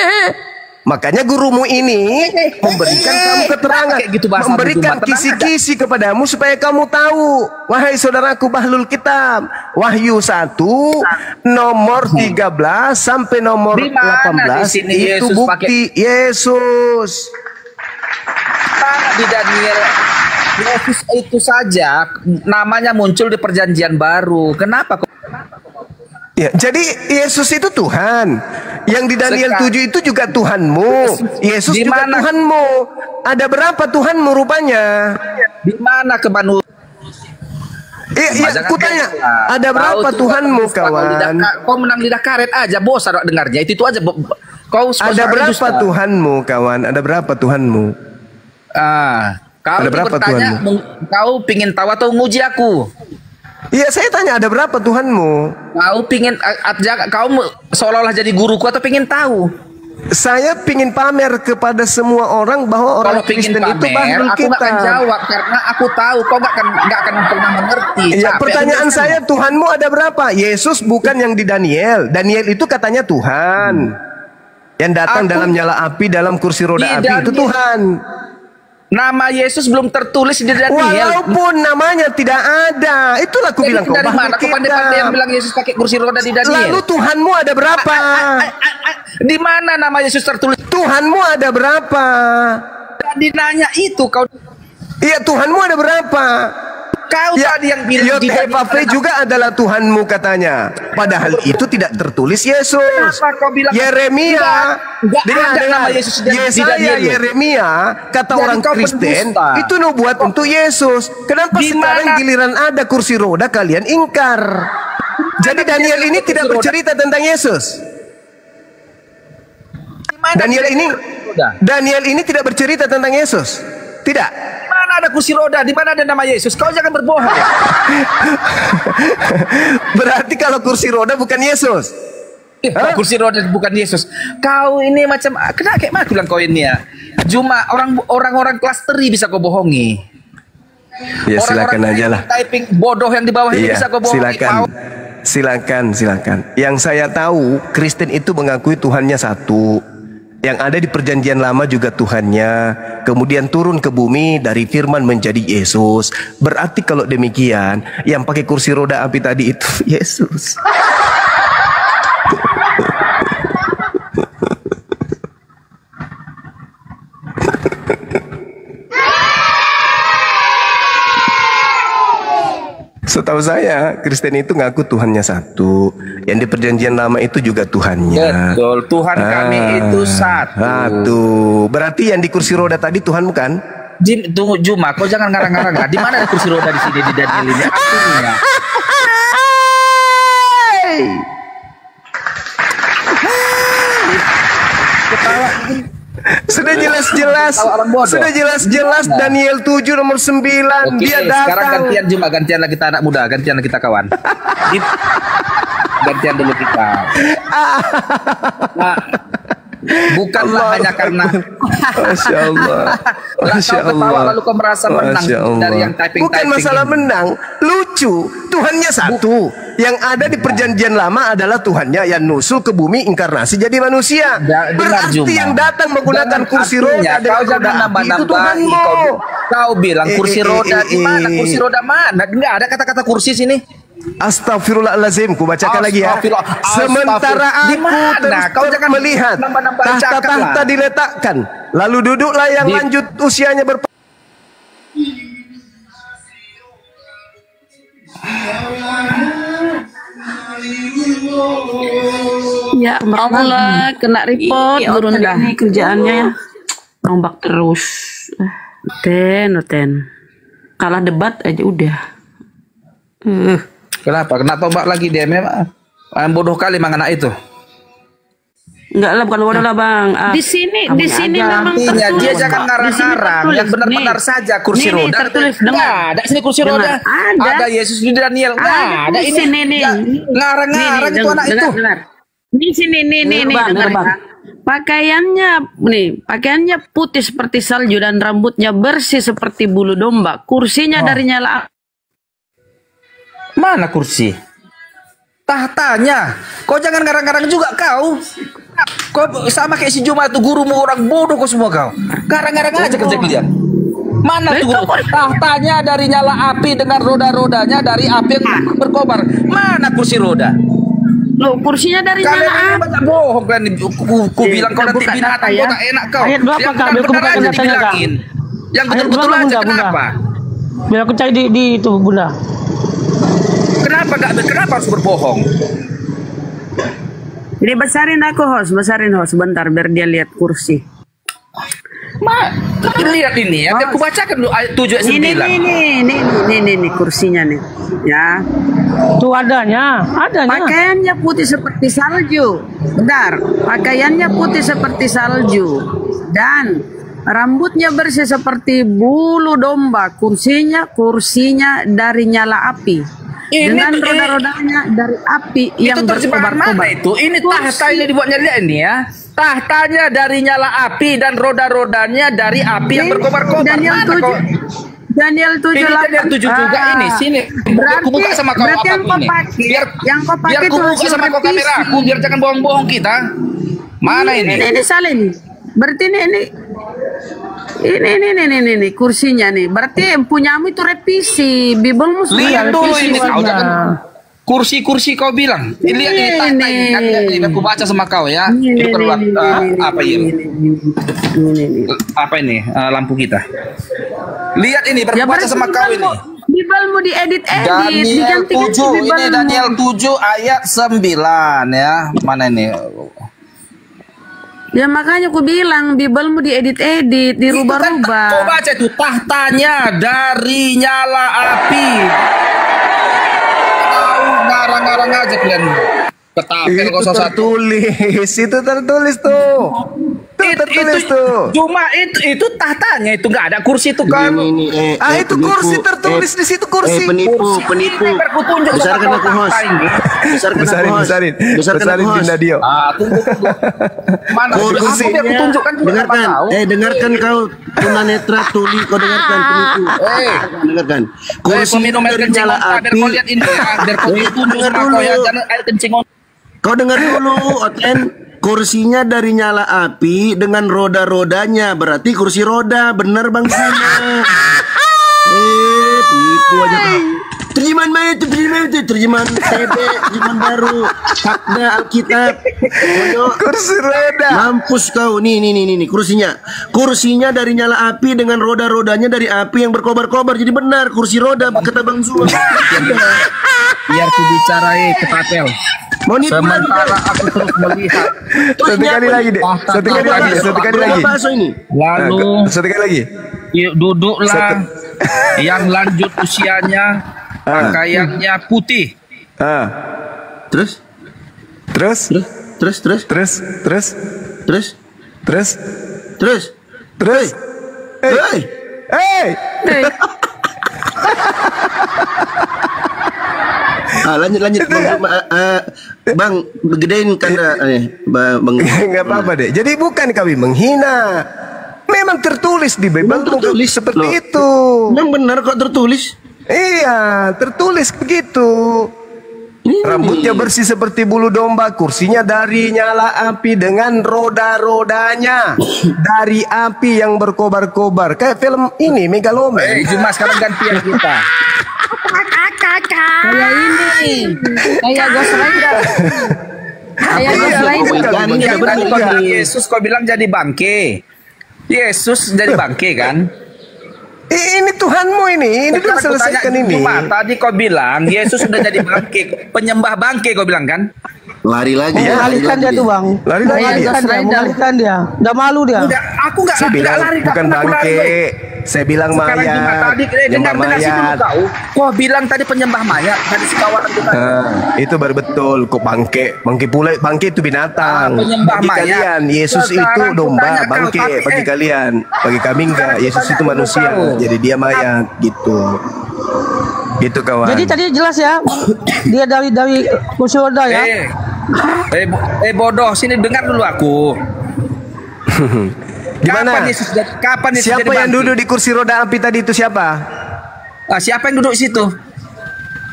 Makanya gurumu ini memberikan kamu keterangan, gitu memberikan kisi-kisi kepadamu supaya kamu tahu. Wahai saudaraku Bahlul Kitab, Wahyu 1 nomor 13 sampai nomor 18 itu bukti Yesus. Di Daniel, Yesus itu saja namanya muncul di Perjanjian Baru. Kenapa kok? Ya, jadi Yesus itu Tuhan. Yang di Daniel 7 itu juga Tuhanmu. Yesus juga Tuhanmu. Ada berapa Tuhanmu rupanya? Di mana kemanusiaan? Iya, kutanya, ada berapa Tuhanmu, kawan? Kau menang lidah karet aja, bosan dengarnya. Itu aja. Kau ada berapa Tuhanmu, kawan? Ada berapa Tuhanmu? Kau ada berapa bertanya, Tuhanmu? Kau pingin tahu atau nguji aku? Iya, saya tanya ada berapa Tuhanmu? Kau pingin, kau seolah-olah jadi guruku atau pingin tahu? Saya pingin pamer kepada semua orang bahwa orang Kristen itu Bahlul Kitab. Aku nggak akan jawab karena aku tahu kau nggak akan pernah mengerti. Ya, pertanyaan saya, Tuhanmu ada berapa? Yesus bukan yang di Daniel. Daniel itu katanya Tuhan. Yang datang dalam nyala api, dalam kursi roda api, itu Tuhan. Nama Yesus belum tertulis di Daniel. Walaupun namanya tidak ada. Itulah aku bilang kau dari mana? Kau pandai-pandai yang bilang Yesus pakai kursi roda di Daniel. Lalu Tuhanmu ada berapa? Di mana nama Yesus tertulis? Tuhanmu ada berapa? Tadi nanya itu kau. Iya, Tuhanmu ada berapa? Kau ya, tadi yang bilang Yod-Heh-Vav-Veh juga adalah Tuhanmu katanya. Padahal itu tidak tertulis Yesus. Kenapa kau bilang Yeremia, nama Yesus Yesaya, Yeremia, kata orang Kristen itu nubuat untuk Yesus. Kenapa sekarang giliran ada kursi roda kalian ingkar? Jadi Daniel ini tidak bercerita tentang Yesus. Daniel ini tidak bercerita tentang Yesus. Tidak. Mana ada kursi roda? Di mana ada nama Yesus? Kau jangan berbohong. Berarti kalau kursi roda bukan Yesus. Kursi roda bukan Yesus. Kau ini macam kenapa kayak mana bilang kau ini ya? Cuma orang-orang kelas 3 bisa kau bohongi. Ya silakan aja lah. Typing bodoh yang di bawah ini bisa kau bohongi. Silakan. Yang saya tahu Kristen itu mengakui Tuhannya satu. Yang ada di perjanjian lama juga Tuhannya. Kemudian turun ke bumi dari firman menjadi Yesus. Berarti kalau demikian, yang pakai kursi roda api tadi itu Yesus. Setahu saya Kristen itu ngaku Tuhannya satu. Yang di perjanjian lama itu juga Tuhannya. Betul, Tuhan kami itu satu. Berarti yang di kursi roda tadi Tuhan bukan? Tunggu Juma, kau jangan ngarang-ngarang. Di mana ada kursi roda di sini di Daniel ini? Artinya. Ketawa. Sudah jelas-jelas Daniel 7 nomor 9. Oke, dia datang. Sekarang gantian Juma, gantian lagi kita anak muda, gantian lagi kita kawan. Gantian dulu kita. Nah, bukanlah hanya karena Masya Allah. Masya Allah. Lalu kau merasa menang dari yang typing. Bukan masalah menang, lucu. Tuhannya satu. Yang ada di perjanjian lama adalah Tuhannya yang nusul ke bumi inkarnasi jadi manusia. Berarti yang datang menggunakan kursi roda kau jangan nambah-nambahi. Kau bilang kursi roda di mana? Kursi roda mana? Enggak ada kata-kata kursi sini. Astagfirullahalazim, ku bacakan lagi ya. Sementara aku terus melihat tahta-tahta diletakkan, lalu duduklah yang lanjut usianya Ya Allah, kena report turun dah. Ini kerjaannya ya. Nombak terus. Ten. Kalah debat aja udah. Kenapa? Kena tombak lagi dia memang. Bodoh kali mang anak itu. Enggak lah, bukan bodoh lah bang. Di sini memang artinya dia jangan ngarang-ngarang. Yang benar-benar saja kursi roda. Tertulis ada sini kursi roda. Ada Yesus di Daniel. Ada ini. Ngarang-ngarang itu anak itu. Di sini nih. Pakaiannya putih seperti salju dan rambutnya bersih seperti bulu domba. Kursinya dari nyala. Mana kursi? Tahtanya. Kau jangan ngarang-ngarang juga kau. Kau sama kayak si Juma tuh gurumu orang bodoh kau semua kau. Garang-garang aja kerja kalian. Mana tuh guru? Tahtanya dari nyala api dengan roda-rodanya dari api yang berkobar. Mana kursi roda? Loh, kursinya dari Kalian nyala ini banyak bohong kan? Ku bilang kau nanti binatang kau tak enak kau. Ayat berapa, Yang Kak? Biar aku benar bukakan aja datanya, Kak. dibilangin. Yang Ayat betul-betul berapa, aja Bunda, Bunda? kenapa? Biar aku cari di itu Bunda. Kenapa harus berbohong? Jadi besarin host bentar biar dia lihat kursi. Lihat ini ya, aku bacakan dulu ayat 7 ayat 9. Ini kursinya nih. Ya. Tuh adanya. Pakaiannya putih seperti salju. Bentar, pakaiannya putih seperti salju dan rambutnya bersih seperti bulu domba. Kursinya dari nyala api. Dengan roda-rodanya dari api yang berkobar-kobar. Itu ini tahtanya dibuatnya lihat ini ya. Tahtanya dari nyala api dan roda-rodanya dari api yang berkobar-kobar. Daniel 7 Daniel 7 juga ini sini. Aku buka sama kau apa ini. Biar aku buka sama kau kamera aku biar jangan bohong-bohong kita. Mana ini? Ini salah ini. Berarti ini kursinya nih. Berarti punyamu itu revisi. Bibelmu lihat dulu ini kau jangan kursi kau bilang. Lihat ini tahta ini. Aku baca sama kau ya. Ini perlu apa ini? Apa ini lampu kita? Lihat ini berbaca sama kau ini. Bibelmu diedit. Daniel 7 ini Daniel 7 ayat 9 ya. Mana ini? Ya makanya aku bilang Bibelmu diedit-edit, dirubah-rubah. Kau baca itu tahtanya dari nyala api. Kau ngarang-ngarang aja kalian. Ketapel kau itu tertulis tuh. Tertulis tuh. Cuma itu tahtanya itu nggak ada kursi itu kan. Itu kursi tertulis di situ kursi. Penipu. Besarkan aku host. Besarkan aku host. Dio. Tunggu. Mana kursinya? Dengarkan. Dengarkan kau tunanetra tuli. Kau dengarkan penipu. Dengarkan. Kursi dari nyala api. Biar kau lihat ini ya. Biar kau tunjuk sama kau ya. Jangan air kencing. Kau dengar dulu, Oten. Kursinya dari nyala api dengan roda-rodanya. Berarti kursi roda. Bener Bang Sina. Tipu aja. Terjemahan mana itu? Terjemahan TB, terjemahan baru. Hakda Alkitab. Kursi roda. Mampus kau. Nih kursinya. Kursinya dari nyala api dengan roda-rodanya dari api yang berkobar-kobar. Jadi benar kursi roda kata Bang Zul. Biar ku bicarai ketapel. Sementara aku terus melihat. Satu kali lagi deh. Satu kali lagi. Lalu satu kali lagi. Duduklah yang lanjut usianya, pakaiannya putih. Terus. Lanjut Bang, gedein karena Bang. Enggak apa-apa deh. Jadi bukan kami menghina. Memang tertulis di Bible seperti itu. Memang benar kok tertulis. Iya, tertulis begitu. Rambutnya bersih seperti bulu domba, kursinya dari nyala api dengan roda-rodanya dari api yang berkobar-kobar. Kayak film ini Megaloman. Cuma sekarang gantian kita. Kayak ini. Kayak Ghost Rider. Yesus kau bilang jadi bangke. Yesus jadi bangke kan? Ini Tuhanmu ini udah selesaikan ini. Cuma tadi kau bilang Yesus sudah jadi bangke, penyembah bangke kau bilang kan? Lari lagi. Mengalihkan dia tuh Bang. Mengalihkan dia. Udah malu dia. Aku nggak lari. Bukan bangke. Saya bilang mayat. Dengar mayat. Kau bilang tadi penyembah mayat. Tadi si kawan kita. Itu baru betul. Kok bangke? Bangke itu binatang. Penyembah bagi mayat. Kalian Yesus itu domba. Bangke bagi kalian. Bagi kami enggak. Yesus itu manusia. Jadi dia mayat gitu. Gitu kawan. Jadi tadi jelas ya. Dia dari kursi roda ya. Bodoh, sini dengar dulu aku. Gimana? Kapan Yesus siapa yang duduk di kursi roda api tadi itu siapa? Siapa yang duduk di situ?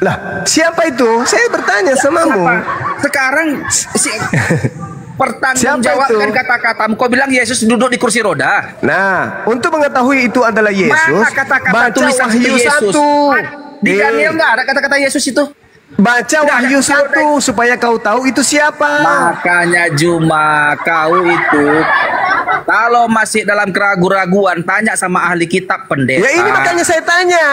Lah, siapa itu? Saya bertanya samamu. Sekarang Pertanggungjawabkan kata-katamu. Kau bilang Yesus duduk di kursi roda. Nah, untuk mengetahui itu adalah Yesus, Mana kata-kata baca tulisan Wahyu itu Yesus? 1. Di Daniel nggak ada kata-kata Yesus itu. Baca Wahyu 1 supaya kau tahu itu siapa. Makanya Juma, kau itu kalau masih dalam keraguan-raguan, tanya sama ahli kitab pendeta. Ya ini makanya saya tanya.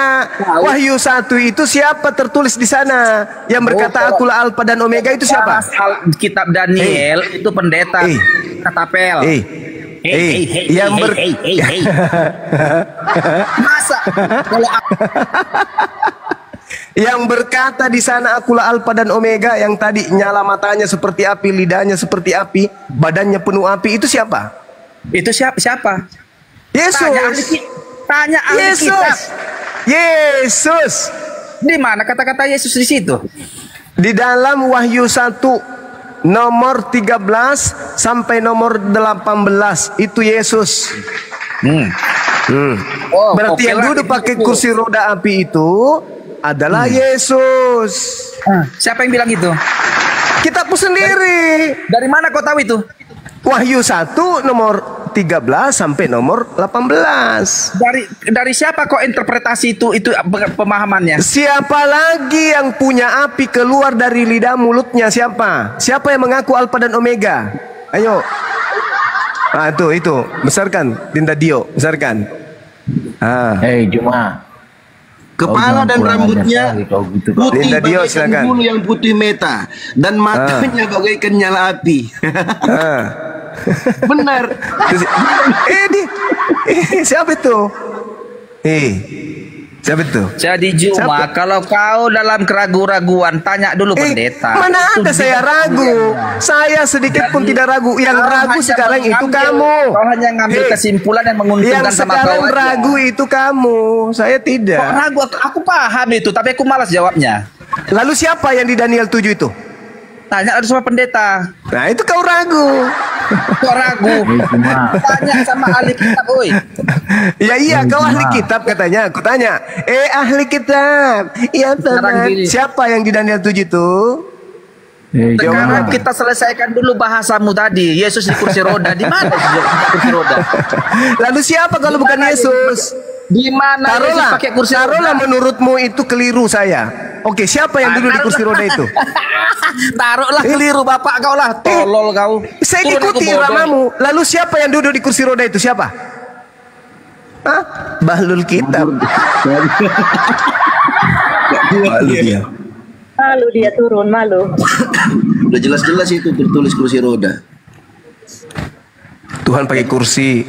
Wahyu 1 itu siapa tertulis di sana? Yang berkata akulah Alfa dan Omega itu siapa? Kitab Daniel itu pendeta katapel. Yang Masa kalau yang berkata di sana akulah Alfa dan Omega, yang tadi nyala matanya seperti api, lidahnya seperti api, badannya penuh api, itu siapa? Itu siapa? Yesus. Tanya ahli kitab. Yesus. Di mana kata-kata Yesus di situ? Di dalam Wahyu 1 nomor 13 sampai nomor 18 itu Yesus. Berarti yang duduk pakai kursi roda api itu adalah Yesus. Siapa yang bilang itu? Kitabmu sendiri. Dari mana kau tahu itu? Wahyu 1 nomor 13 sampai nomor 18. Dari siapa kok interpretasi itu pemahamannya? Siapa lagi yang punya api keluar dari lidah mulutnya? Siapa? Siapa yang mengaku Alfa dan Omega? Ayo. Ah itu besarkan Dinda Dio, besarkan. Juma. Kepala dan rambutnya putih bagaikan bulu yang putih meta, dan matanya bagaikan nyala api. Benar. Siapa itu? Siapa itu? Jadi Juma, kalau kau dalam keraguan-raguan, tanya dulu pendeta. Mana ada saya ragu? Saya sedikit pun tidak ragu. Yang ragu sekarang itu kamu. Kau hanya ngambil kesimpulan dan menguntungkan sama kau. Yang sekarang ragu itu kamu. Saya tidak. Kau ragu, aku paham itu, tapi aku malas jawabnya. Lalu siapa yang di Daniel 7 itu? Tanya sama pendeta. Nah itu kau ragu. Kau ragu. Tanya sama ahli kitab, oi. Iya kau ahli kitab katanya. Aku tanya, ahli kitab. Iya teman. Siapa yang di Daniel 7 itu? Sekarang kita selesaikan dulu bahasamu tadi. Yesus di kursi roda. Di mana kursi roda? Lalu siapa kalau bukan Yesus? Di mana Yesus pakai kursi roda? Taruhlah menurutmu itu keliru saya. Oke, siapa yang duduk di kursi roda itu? Taruhlah keliru bapak kau lah, tolol kau. Saya ikuti iramamu. Lalu siapa yang duduk di kursi roda itu? Siapa? Hah? Bahlul kitab. Malu dia. Malu dia turun, malu. Udah jelas-jelas itu tertulis kursi roda. Tuhan pakai kursi.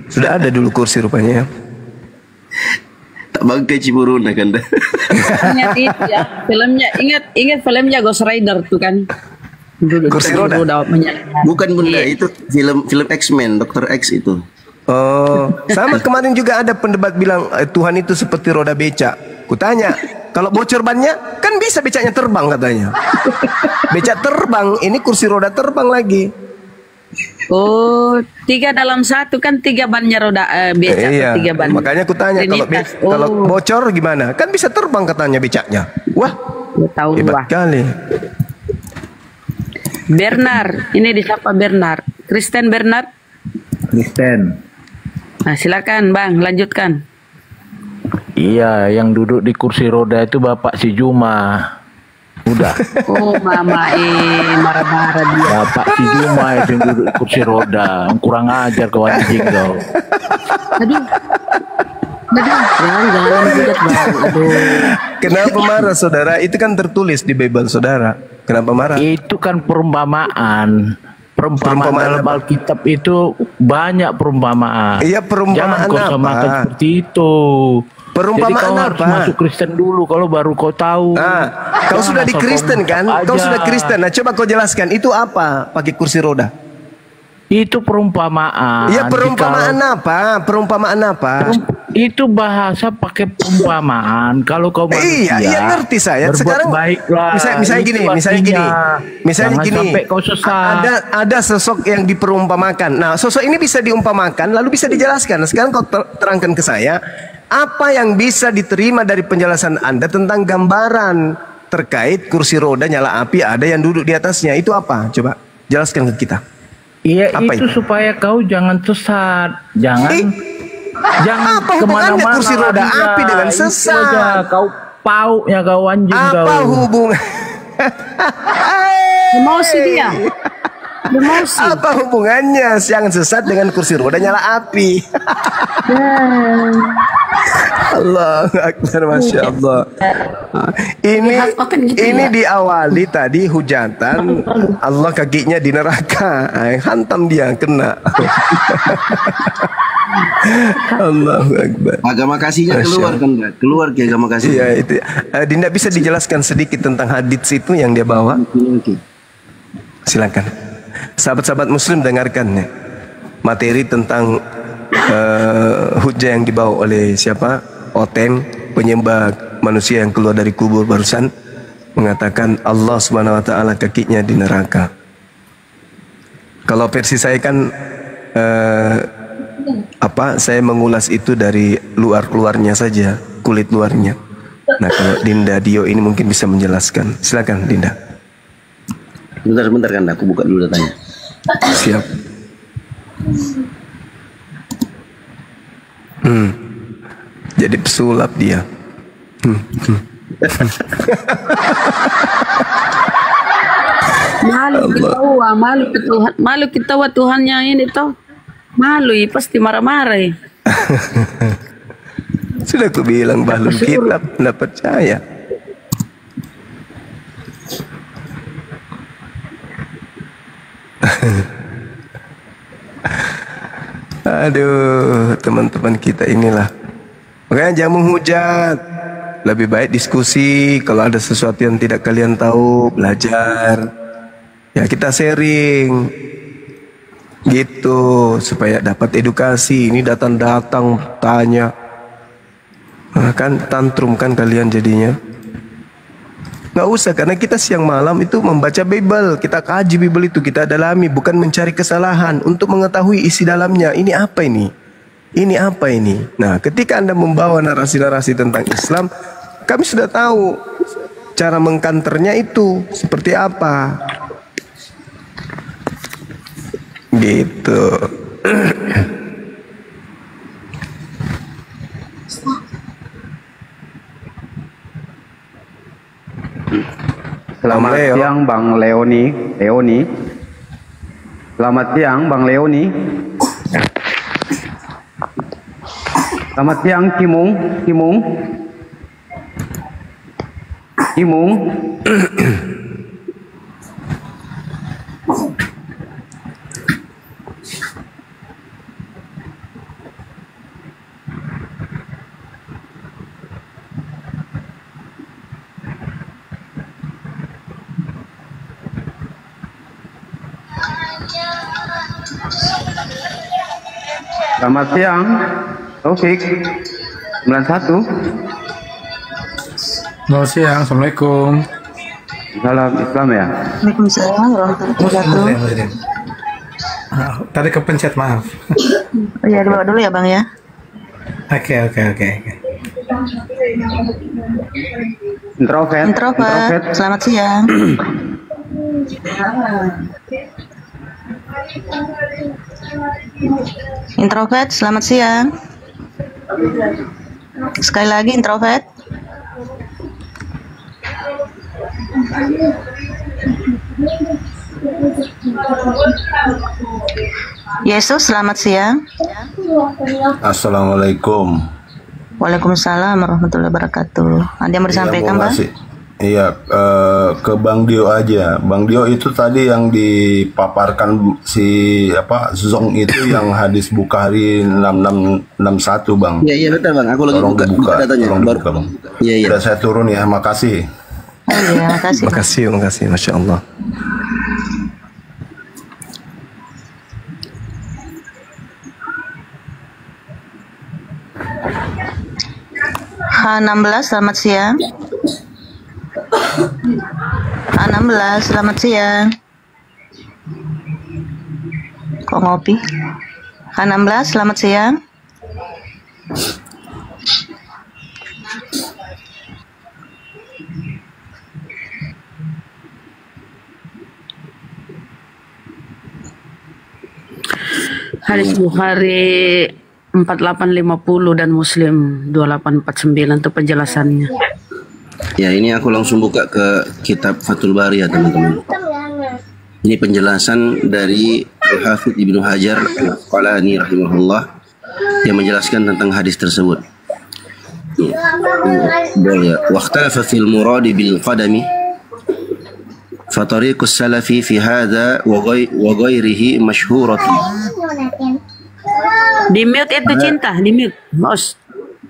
Sudah ada dulu kursi rupanya ya. Tak bangkai Ciburuna kan. Ingat itu ya, filmnya, ingat filmnya Ghost Rider tuh kan. Kursi roda. Bukan bunda, itu film X-Men, Dr. X itu. Oh, sama kemarin juga ada pendebat bilang Tuhan itu seperti roda becak. Kutanya, kalau bocor bannya kan bisa becaknya terbang katanya. Becak terbang, ini kursi roda terbang lagi. Oh, 3 dalam 1 kan 3 bannya roda becak, iya. 3 ban. Makanya kutanya kalau bocor gimana? Kan bisa terbang katanya becaknya. Wah, hebat kali. Bernard, ini disapa Bernard. Kristen Bernard. Kristen. Nah, silakan Bang, lanjutkan. Iya, yang duduk di kursi roda itu Bapak si Juma. Udah. Oh, Mama marah-marah dia. Bapak si Juma itu yang duduk di kursi roda. Kurang ajar kau anjing kau. Aduh. Jangan hujat Bang. Aduh. Kenapa marah saudara? Itu kan tertulis di Bible saudara. Kenapa marah? Itu kan perumpamaan. Perumpamaan dalam Alkitab itu banyak perumpamaan. Iya, perumpamaan jangan kau samakan seperti itu. Perumpamaan jadi kau harus masuk Kristen dulu, kalau baru kau tahu. Kau sudah di Kristen kan? Kau sudah Kristen. Nah, coba kau jelaskan itu apa? Pakai kursi roda. Itu perumpamaan. Iya, perumpamaan apa? Perumpamaan apa? Itu bahasa pakai perumpamaan. Kalau kau manusia, iya ngerti saya. Sekarang baiklah. Misalnya gini. Sampai kau sesat. Ada sosok yang diperumpamakan. Nah, sosok ini bisa diumpamakan lalu bisa dijelaskan. Sekarang kau terangkan ke saya, apa yang bisa diterima dari penjelasan Anda tentang gambaran terkait kursi roda nyala api, ada yang duduk di atasnya. Itu apa? Coba. Jelaskan ke kita. Iya, Apa itu supaya kau jangan sesat, jangan apa hubungannya kemana-mana. kursi roda larinya. api dengan Itu sesat? aja, kau pauknya kau anjing kau. Apa hubungan? Emosi dia. Emosi. Apa hubungannya yang sesat dengan kursi roda nyala api? Allah Akbar, Masya Allah. Ini diawali tadi hujatan Allah kakinya di neraka, hantam dia kena. Allahu Akbar. Agama kasihnya keluar kan, keluar ke agama kasih. Iya itu. Dinda bisa dijelaskan sedikit tentang hadits itu yang dia bawa? Silakan. Sahabat-sahabat Muslim dengarkan ya. Materi tentang hujah yang dibawa oleh siapa? Oten, penyembah manusia yang keluar dari kubur barusan, mengatakan Allah Subhanahu wa taala kakinya di neraka. Kalau versi saya kan saya mengulas itu dari luar-luarnya saja, kulit luarnya. Nah, kalau Dinda Dio ini mungkin bisa menjelaskan. Silakan Dinda. Bentar kan, aku buka dulu datanya. Siap. Jadi pesulap dia. Malu kita wa Tuhannya ini toh. Malu pasti marah-marah. Sudah aku bilang bahlul kitab, tidak percaya. Aduh, teman-teman kita inilah. Makanya jangan menghujat. Lebih baik diskusi. Kalau ada sesuatu yang tidak kalian tahu, belajar. Ya kita sharing. Gitu, supaya dapat edukasi. Ini datang-datang tanya. Nah, kan tantrum kan kalian jadinya. Nggak usah, karena kita siang malam itu membaca Bible. Kita kaji Bible itu, kita dalami. Bukan mencari kesalahan, untuk mengetahui isi dalamnya. Ini apa ini? Ini apa ini? Nah, ketika Anda membawa narasi-narasi tentang Islam, kami sudah tahu cara mengkanternya itu seperti apa. Gitu. Selamat siang Bang Leoni. Selamat siang Bang Leoni. Selamat siang Kimung. Selamat siang Taufik 91. Selamat siang, Assalamualaikum. Salam Islam ya. Waalaikumsalam warahmatullahi wabarakatuh. Tadi kepencet, maaf. Oh ya, dibawa dulu ya Bang ya. Oke. Introvert. Selamat siang. Introvert, selamat siang. Sekali lagi introvert. Yesus, selamat siang. Assalamualaikum. Waalaikumsalam warahmatullahi wabarakatuh. Ada yang mau disampaikan, Bang? Iya, ke Bang Dio aja. Bang Dio itu tadi yang dipaparkan si Zong itu yang hadis Bukhari 6661, Bang. Iya betul Bang. Aku lagi buka datanya. Tolong dibuka, Bang. Iya. Udah saya turun ya, makasih. Oh iya, makasih. Makasih, Masya Allah. H16, selamat siang. H16, selamat siang. Kok ngopi? H16, selamat siang. Hadis Bukhari 4850 dan Muslim 2849 untuk penjelasannya. Ya, ini aku langsung buka ke kitab Fathul Bari ya teman-teman. Ini penjelasan dari Al-Hafidz Ibnu Hajar Al-Asqalani rahimahullah yang menjelaskan tentang hadis tersebut. Waqtalafa fil muradi bil qadami fa tariqus salafi fi hadha wa ghairihi masyhuratun. Di mute itu cinta, di mute. Bos.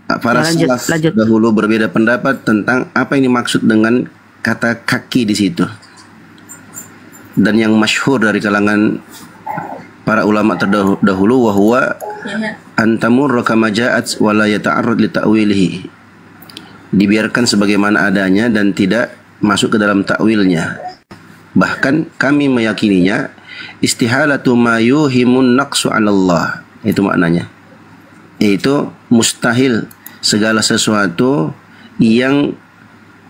Para salaf dahulu berbeda pendapat tentang apa yang dimaksud dengan kata kaki di situ. Dan yang masyhur dari kalangan para ulama terdahulu wahwa antamur kama ja'at wa la yata'arrad li ta'wilihi. Dibiarkan sebagaimana adanya dan tidak masuk ke dalam takwilnya. Bahkan kami meyakininya istihalatu ma yuhimun naqsu 'ala Allah. Itu maknanya. Yaitu mustahil segala sesuatu yang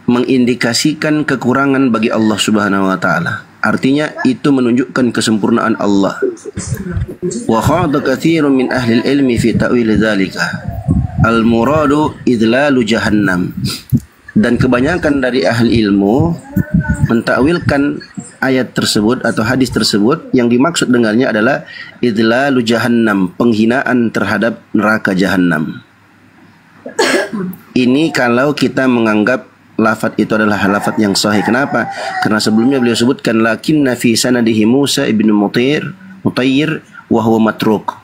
mengindikasikan kekurangan bagi Allah Subhanahu wa taala. Artinya itu menunjukkan kesempurnaan Allah. Wa khada katsirun min ahli ilmi fi ta'wil dzalika. Al-muradu idlalu jahannam. Dan kebanyakan dari ahli ilmu mentakwilkan ayat tersebut atau hadis tersebut yang dimaksud dengannya adalah idlalu jahannam, penghinaan terhadap neraka jahannam. Ini kalau kita menganggap lafaz itu adalah lafaz yang sahih. Kenapa? Karena sebelumnya beliau sebutkan lakinna fi sanadihi Musa ibn Mutayyir wa huwa matruk.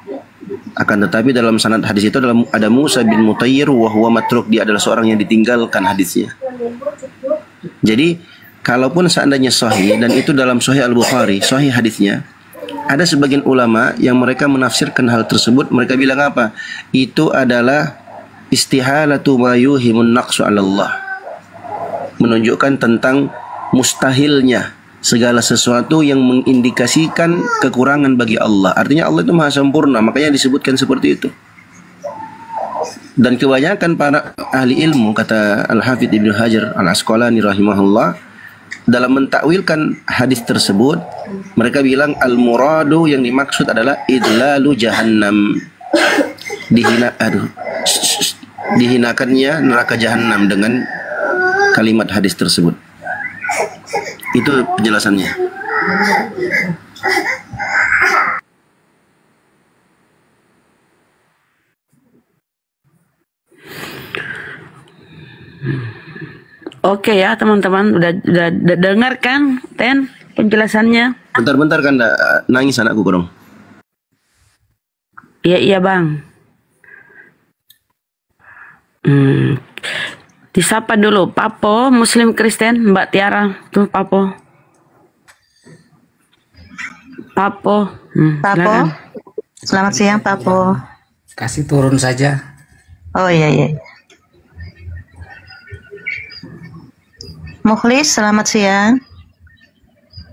Akan tetapi dalam sanad hadis itu ada Musa bin Mutayyir wa huwa matruk, dia adalah seorang yang ditinggalkan hadisnya. Jadi kalaupun seandainya sahih dan itu dalam Sahih Al-Bukhari, sahih hadisnya, ada sebagian ulama yang mereka menafsirkan hal tersebut, mereka bilang apa? Itu adalah istihalatu ma yuhimun naqsu 'ala Allah. Menunjukkan tentang mustahilnya segala sesuatu yang mengindikasikan kekurangan bagi Allah. Artinya Allah itu maha sempurna, makanya disebutkan seperti itu. Dan kebanyakan para ahli ilmu, kata Al-Hafidz Ibnu Hajar Al-Asqalani rahimahullah, dalam mentakwilkan hadis tersebut, mereka bilang al-muradu yang dimaksud adalah idlalu jahannam. Dihinakannya neraka jahannam dengan kalimat hadis tersebut. Itu penjelasannya. Oke ya teman-teman, udah dengar kan Ten penjelasannya? Bentar-bentar kan nangis anakku kurang. Iya bang. Disapa dulu Papo, Muslim Kristen, Mbak Tiara. Tuh Papo. Papo. Papo. Selamat siang Papo. Kasih turun saja. Oh iya. Mukhlis, selamat siang.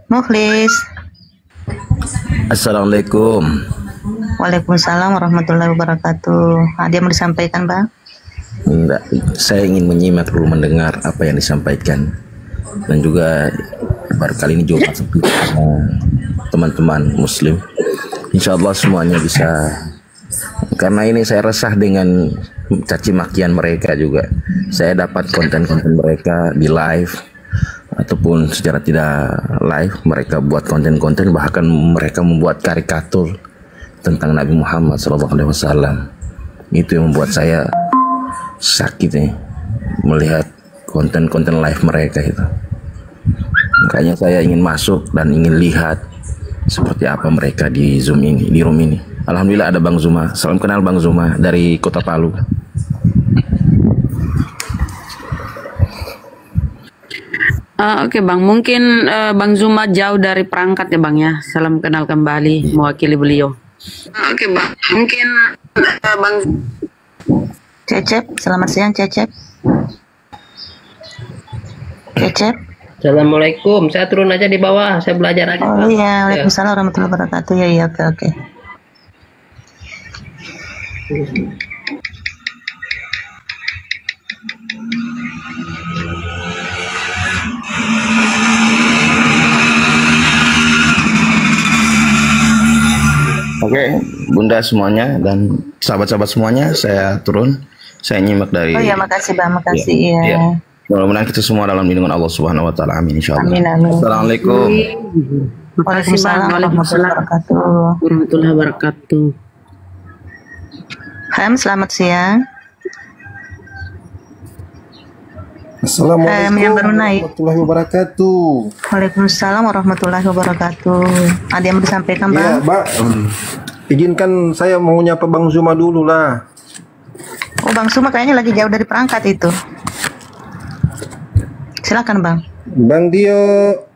Mukhlis. Assalamualaikum. Waalaikumsalam warahmatullahi wabarakatuh. Ada yang mau disampaikan Bang? Enggak, saya ingin menyimak dulu, mendengar apa yang disampaikan. Dan juga baru kali ini Jumat teman-teman Muslim. Insya Allah semuanya bisa. Karena ini saya resah dengan caci makian mereka juga. Saya dapat konten-konten mereka di live ataupun secara tidak live, mereka buat konten-konten, bahkan mereka membuat karikatur tentang Nabi Muhammad SAW. Itu yang membuat saya sakit nih melihat konten-konten live mereka itu. Makanya saya ingin masuk dan ingin lihat seperti apa mereka di Zoom ini, di room ini. Alhamdulillah ada Bang Zuma. Salam kenal Bang Zuma dari Kota Palu. Oke Bang, mungkin Bang Zuma jauh dari perangkat ya Bang ya. Salam kenal kembali mewakili beliau. Oke Bang, mungkin Bang Cecep, selamat siang Cecep. Cecep. Assalamualaikum, saya turun aja di bawah, saya belajar aja. Oh iya, waalaikumsalam warahmatullahi wabarakatuh. Ya, oke. Oke, Bunda semuanya dan sahabat-sahabat semuanya, saya turun. Saya nyimak dari. Oh ya, makasih Bang, makasih ya. Ya. Mudah-mudahan kita semua dalam lindungan Allah Subhanahu wa taala. Amin insyaallah. Amin, amin. Assalamualaikum. Waalaikumsalam warahmatullahi wabarakatuh. Ham, selamat siang. Assalamualaikum yang baru naik. warahmatullahi wabarakatuh. Waalaikumsalam warahmatullahi wabarakatuh. Ada yang mau disampaikan Bang? Iya, Mbak. Izinkan saya mau nyapa Bang Zuma dulu lah. Oh, Bang Zuma kayaknya lagi jauh dari perangkat itu. Silakan Bang. Bang Dio.